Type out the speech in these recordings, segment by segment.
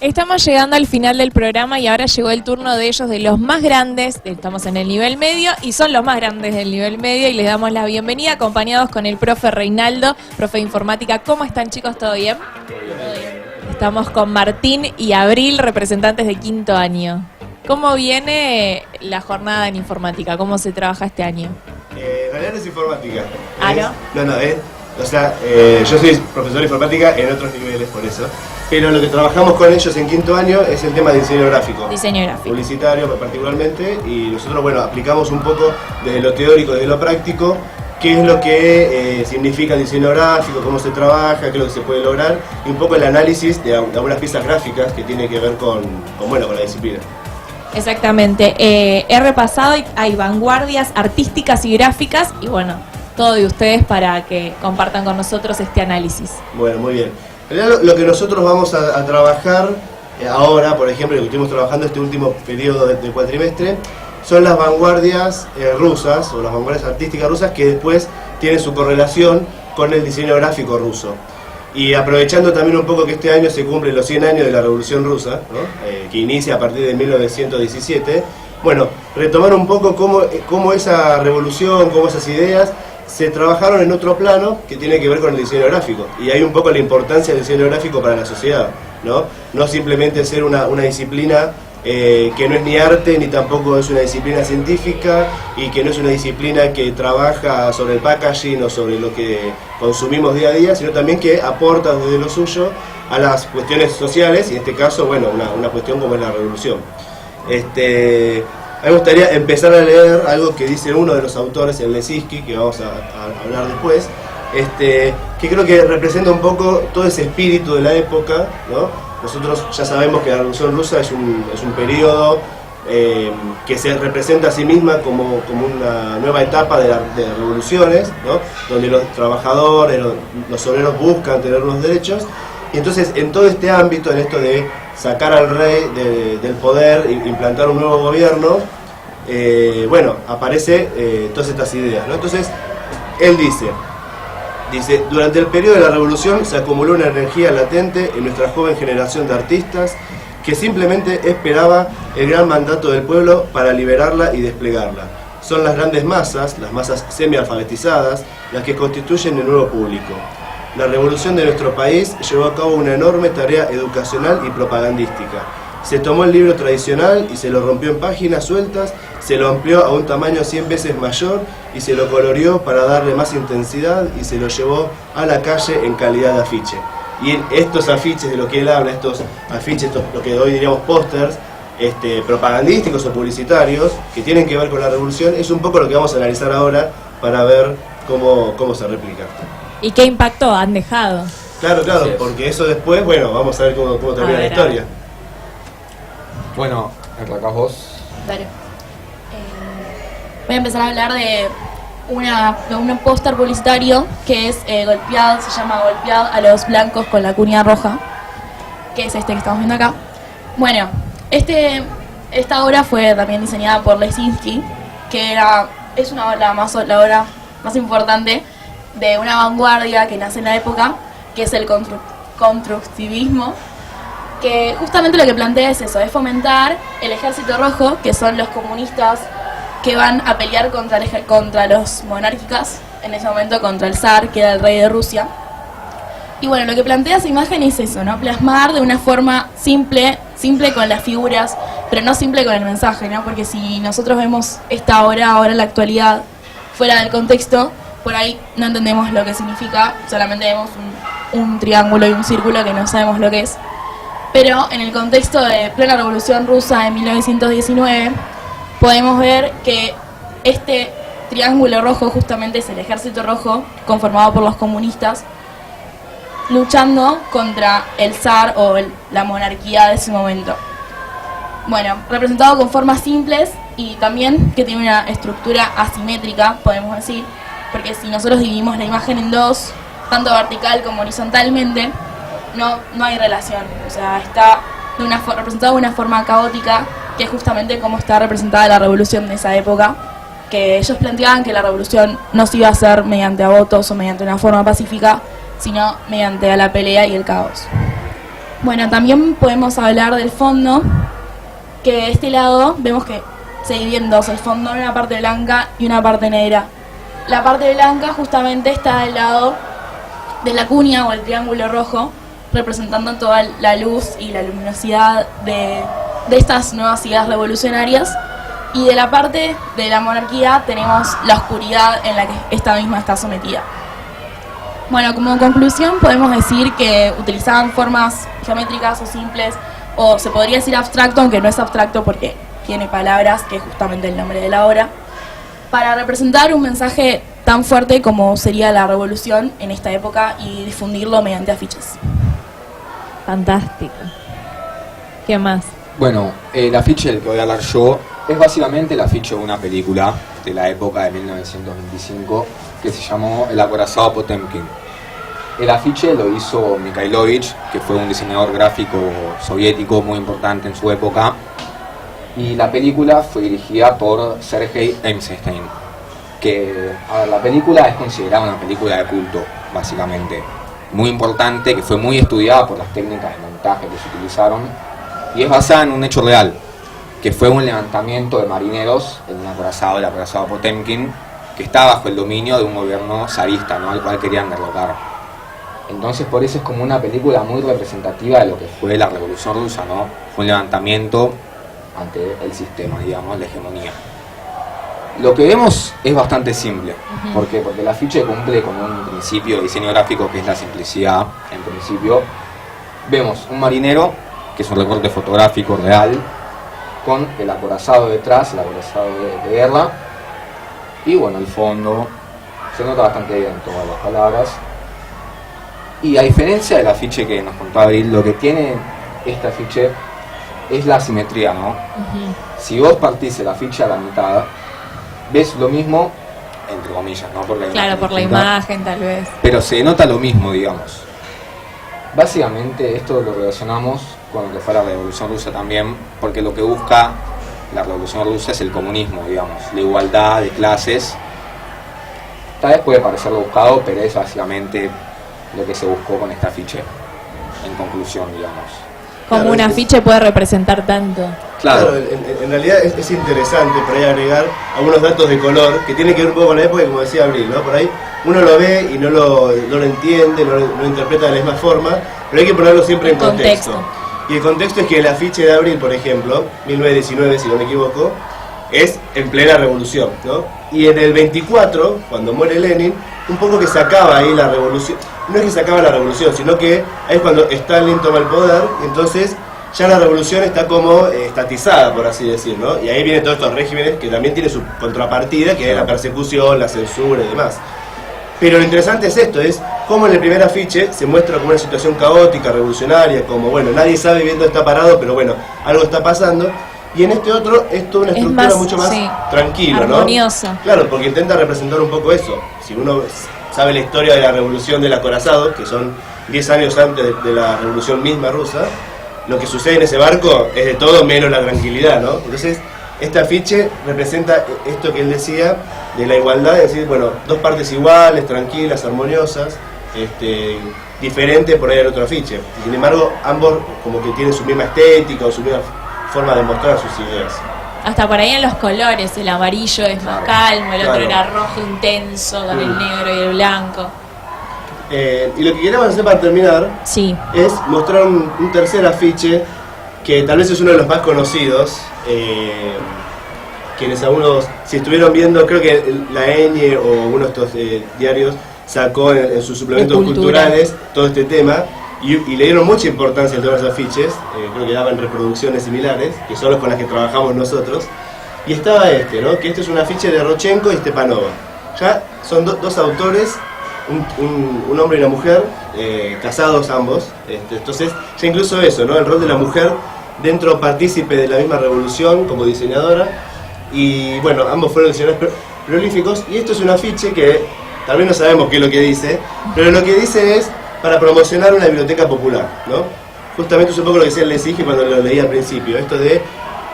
Estamos llegando al final del programa y ahora llegó el turno de ellos, de los más grandes. Estamos en el nivel medio y son los más grandes del nivel medio y les damos la bienvenida acompañados con el profe Reinaldo, profe de informática. ¿Cómo están, chicos? ¿Todo bien? Todo bien. Estamos con Martín y Abril, representantes de quinto año. ¿Cómo viene la jornada en informática? ¿Cómo se trabaja este año? En realidad no es informática. ¿No? No, o sea, yo soy profesor de informática en otros niveles, por eso. Pero lo que trabajamos con ellos en quinto año es el tema de diseño gráfico. Diseño gráfico. Publicitario particularmente, y nosotros, bueno, aplicamos un poco desde lo teórico, desde lo práctico, qué es lo que significa el diseño gráfico, cómo se trabaja, qué es lo que se puede lograr, y un poco el análisis de algunas piezas gráficas que tiene que ver con la disciplina. Exactamente. He repasado, hay vanguardias artísticas y gráficas, y bueno, todo de ustedes para que compartan con nosotros este análisis. Bueno, muy bien. En realidad lo que nosotros vamos a trabajar ahora, por ejemplo, lo que estuvimos trabajando este último periodo del cuatrimestre, son las vanguardias rusas, o las vanguardias artísticas rusas, que después tienen su correlación con el diseño gráfico ruso. Y aprovechando también un poco que este año se cumplen los 100 años de la Revolución Rusa, ¿no? Que inicia a partir de 1917, bueno, retomar un poco cómo esa revolución, cómo esas ideas se trabajaron en otro plano que tiene que ver con el diseño gráfico. Y hay un poco la importancia del diseño gráfico para la sociedad, ¿no? No simplemente ser una disciplina que no es ni arte, ni tampoco es una disciplina científica, y que no es una disciplina que trabaja sobre el packaging o sobre lo que consumimos día a día, sino también que aporta desde lo suyo a las cuestiones sociales, y en este caso, bueno, una cuestión como es la revolución. A mí me gustaría empezar a leer algo que dice uno de los autores, el Lesinski, que vamos a hablar después, que creo que representa un poco todo ese espíritu de la época, ¿no? Nosotros ya sabemos que la Revolución Rusa es un periodo que se representa a sí misma como una nueva etapa de revoluciones, ¿no? Donde los trabajadores, los obreros buscan tener unos derechos, y entonces en todo este ámbito, en esto de sacar al rey del poder, implantar un nuevo gobierno, bueno, aparece todas estas ideas, ¿no? Entonces, él dice, durante el periodo de la revolución se acumuló una energía latente en nuestra joven generación de artistas que simplemente esperaba el gran mandato del pueblo para liberarla y desplegarla. Son las grandes masas, las masas semi-alfabetizadas, las que constituyen el nuevo público. La revolución de nuestro país llevó a cabo una enorme tarea educacional y propagandística. Se tomó el libro tradicional y se lo rompió en páginas sueltas, se lo amplió a un tamaño 100 veces mayor y se lo coloreó para darle más intensidad y se lo llevó a la calle en calidad de afiche. Y estos afiches de lo que él habla, estos afiches, lo que hoy diríamos pósters, propagandísticos o publicitarios, que tienen que ver con la revolución, es un poco lo que vamos a analizar ahora para ver cómo se replica. ¿Y qué impacto han dejado? Claro, porque eso después, bueno, vamos a ver cómo termina la historia. Bueno, arrancás vos. Dale. Voy a empezar a hablar de un póster publicitario que es golpeado, se llama Golpeado a los blancos con la cuña roja, que es este que estamos viendo acá. Bueno, esta obra fue también diseñada por Lesinski, que es la obra más importante de una vanguardia que nace en la época, que es el constructivismo, que justamente lo que plantea es eso, es fomentar el ejército rojo, que son los comunistas que van a pelear contra los monárquicas, en ese momento contra el zar, que era el rey de Rusia. Y bueno, lo que plantea esa imagen es eso, ¿no? Plasmar de una forma simple con las figuras, pero no simple con el mensaje, ¿no? Porque si nosotros vemos esta obra ahora en la actualidad, fuera del contexto, por ahí no entendemos lo que significa, solamente vemos un triángulo y un círculo que no sabemos lo que es. Pero en el contexto de plena Revolución Rusa de 1919, podemos ver que este triángulo rojo justamente es el ejército rojo, conformado por los comunistas, luchando contra el zar o la monarquía de ese momento. Bueno, representado con formas simples y también que tiene una estructura asimétrica, podemos decir, porque si nosotros dividimos la imagen en dos, tanto vertical como horizontalmente, no hay relación, o sea, está representado de una forma caótica, que es justamente como está representada la revolución de esa época, que ellos planteaban que la revolución no se iba a hacer mediante votos o mediante una forma pacífica, sino mediante la pelea y el caos. Bueno, también podemos hablar del fondo, que de este lado vemos que se divide en dos, el fondo en una parte blanca y una parte negra. La parte blanca justamente está del lado de la cuña o el triángulo rojo, representando toda la luz y la luminosidad de estas nuevas ideas revolucionarias. Y de la parte de la monarquía tenemos la oscuridad en la que esta misma está sometida. Bueno, como conclusión podemos decir que utilizaban formas geométricas o simples, o se podría decir abstracto, aunque no es abstracto porque tiene palabras, que es justamente el nombre de la obra, para representar un mensaje tan fuerte como sería la revolución en esta época y difundirlo mediante afiches. Fantástico. ¿Qué más? Bueno, el afiche del que voy a hablar yo es básicamente el afiche de una película de la época de 1925 que se llamó El acorazado Potemkin. El afiche lo hizo Mikhailovich, que fue un diseñador gráfico soviético muy importante en su época, y la película fue dirigida por Sergei Eisenstein, que la película es considerada una película de culto, básicamente, muy importante, que fue muy estudiada por las técnicas de montaje que se utilizaron, y es basada en un hecho real, que fue un levantamiento de marineros en un acorazado, el acorazado Potemkin, que estaba bajo el dominio de un gobierno zarista, ¿no?, al cual querían derrocar. Entonces por eso es como una película muy representativa de lo que fue la Revolución Rusa, ¿no? Fue un levantamiento ante el sistema, digamos, la hegemonía. Lo que vemos es bastante simple. ¿Por qué? Porque el afiche cumple con un principio de diseño gráfico que es la simplicidad, en principio. Vemos un marinero, que es un recorte fotográfico real, con el acorazado detrás, el acorazado de guerra, y bueno, el fondo se nota bastante bien todas las palabras. Y a diferencia del afiche que nos contó Abril, lo que tiene este afiche es la simetría, ¿no? Si vos partís el afiche a la mitad, ves lo mismo, entre comillas, ¿no? Porque claro, por la imagen tal vez. Pero se nota lo mismo, digamos. Básicamente esto lo relacionamos con lo que fue la Revolución Rusa también, porque lo que busca la Revolución Rusa es el comunismo, digamos, la igualdad de clases. Tal vez puede parecerlo buscado, pero es básicamente lo que se buscó con este afiche, en conclusión, digamos. Como claro, un afiche puede representar tanto. Claro, en realidad es interesante por ahí agregar algunos datos de color que tienen que ver un poco con la época, como decía Abril, ¿no? Por ahí uno lo ve y no lo entiende, no lo interpreta de la misma forma, pero hay que ponerlo siempre en contexto. Y el contexto es que el afiche de Abril, por ejemplo, 1919, si no me equivoco, es en plena revolución, ¿no? Y en el 24, cuando muere Lenin, un poco que se acaba ahí la revolución. No es que se acaba la revolución, sino que ahí es cuando Stalin toma el poder, entonces ya la revolución está como estatizada, por así decir, ¿no? Y ahí vienen todos estos regímenes que también tienen su contrapartida, que es la persecución, la censura y demás. Pero lo interesante es esto, es cómo en el primer afiche se muestra como una situación caótica, revolucionaria, como, bueno, nadie sabe bien dónde está parado, pero bueno, algo está pasando. Y en este otro es toda una estructura mucho más tranquila, armoniosa, ¿no? Claro, porque intenta representar un poco eso. Si uno sabe la historia de la revolución del acorazado, que son 10 años antes de la revolución misma rusa, lo que sucede en ese barco es de todo menos la tranquilidad, ¿no? Entonces, este afiche representa esto que él decía de la igualdad, es decir, bueno, dos partes iguales, tranquilas, armoniosas, diferente por ahí al otro afiche. Sin embargo, ambos como que tienen su misma estética o su misma forma de mostrar sus ideas. Hasta por ahí en los colores, el amarillo es más calmo, el otro era rojo intenso, con el negro y el blanco. Y lo que queremos hacer para terminar es mostrar un tercer afiche que tal vez es uno de los más conocidos. Quienes algunos, si estuvieron viendo, creo que la Ñ o uno de estos diarios sacó en sus suplementos culturales todo este tema. Y le dieron mucha importancia a todos los afiches, creo que daban reproducciones similares, que son los con las que trabajamos nosotros. Y estaba ¿no? Que este es un afiche de Rodchenko y Stepanova. Ya son dos autores, un hombre y una mujer, casados ambos. Entonces, ya incluso eso, ¿no? El rol de la mujer dentro partícipe de la misma revolución como diseñadora. Y bueno, ambos fueron diseñadores prolíficos. Y esto es un afiche que tal vez no sabemos qué es lo que dice, pero lo que dice es para promocionar una biblioteca popular, ¿no? Justamente es un poco lo que decía el Lesige cuando lo leí al principio, esto de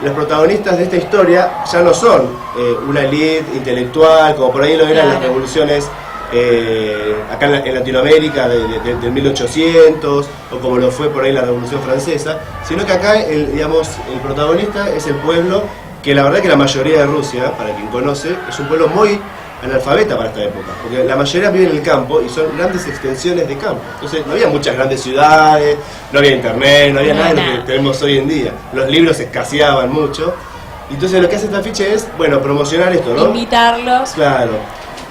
los protagonistas de esta historia ya no son una élite intelectual, como por ahí lo eran las revoluciones acá en Latinoamérica del 1800, o como lo fue por ahí la Revolución Francesa, sino que acá el protagonista es el pueblo que la verdad que la mayoría de Rusia, para quien conoce, es un pueblo muy analfabeta para esta época, porque la mayoría vive en el campo y son grandes extensiones de campo. Entonces no había muchas grandes ciudades, no había internet, no había nada de lo que tenemos hoy en día. Los libros escaseaban mucho. Entonces lo que hace este afiche es, bueno, promocionar esto, ¿no? Invitarlos. Claro.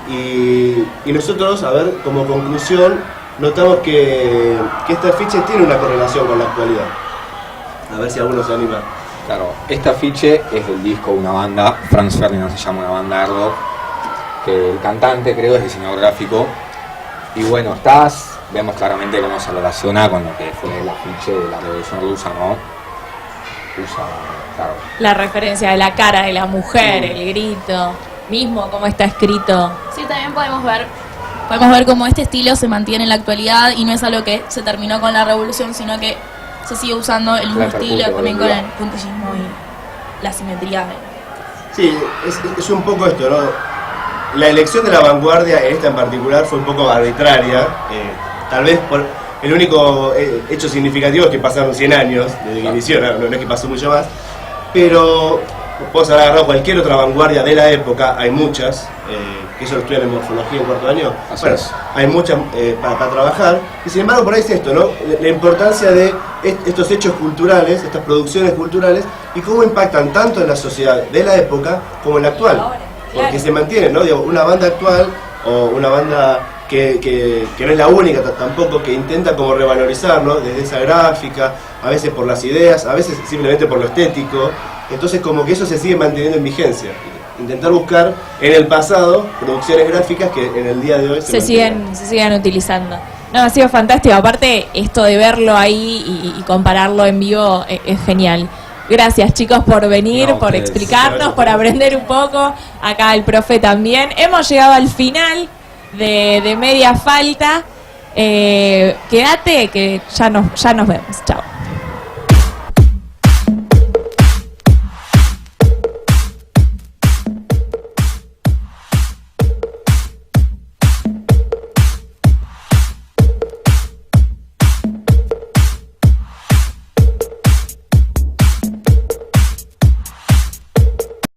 Y nosotros, a ver, como conclusión, notamos que este afiche tiene una correlación con la actualidad. A ver si alguno se anima. Claro, este afiche es del disco de una banda, Franz Ferdinand se llama, una banda de rock, que el cantante creo es diseñador gráfico. Y bueno, vemos claramente cómo se relaciona con lo que fue el afiche de la Revolución Rusa, ¿no? Claro. La referencia de la cara de la mujer, el grito, mismo cómo está escrito. Sí, también podemos ver cómo este estilo se mantiene en la actualidad y no es algo que se terminó con la revolución, sino que se sigue usando el mismo estilo, también con el puntillismo y la simetría. Sí, es un poco esto, ¿no? La elección de la vanguardia, esta en particular, fue un poco arbitraria, tal vez por el único hecho significativo es que pasaron 100 años desde que inició, no es que pasó mucho más, pero puedes haber agarrado cualquier otra vanguardia de la época, hay muchas, que eso lo estudian en morfología en cuarto año, bueno, hay muchas para trabajar, y sin embargo por ahí es esto, ¿no? La importancia de estos hechos culturales, estas producciones culturales, y cómo impactan tanto en la sociedad de la época como en la actual, porque se mantiene, ¿no? Digo, una banda actual o una banda que no es la única tampoco, que intenta como revalorizarlo desde esa gráfica, a veces por las ideas, a veces simplemente por lo estético. Entonces como que eso se sigue manteniendo en vigencia. Intentar buscar en el pasado producciones gráficas que en el día de hoy se sigan utilizando. No, ha sido fantástico. Aparte, esto de verlo ahí y compararlo en vivo es genial. Gracias, chicos, por venir, por explicarnos, por aprender un poco. Acá el profe también. Hemos llegado al final de Media Falta. Quédate que ya nos vemos. Chao.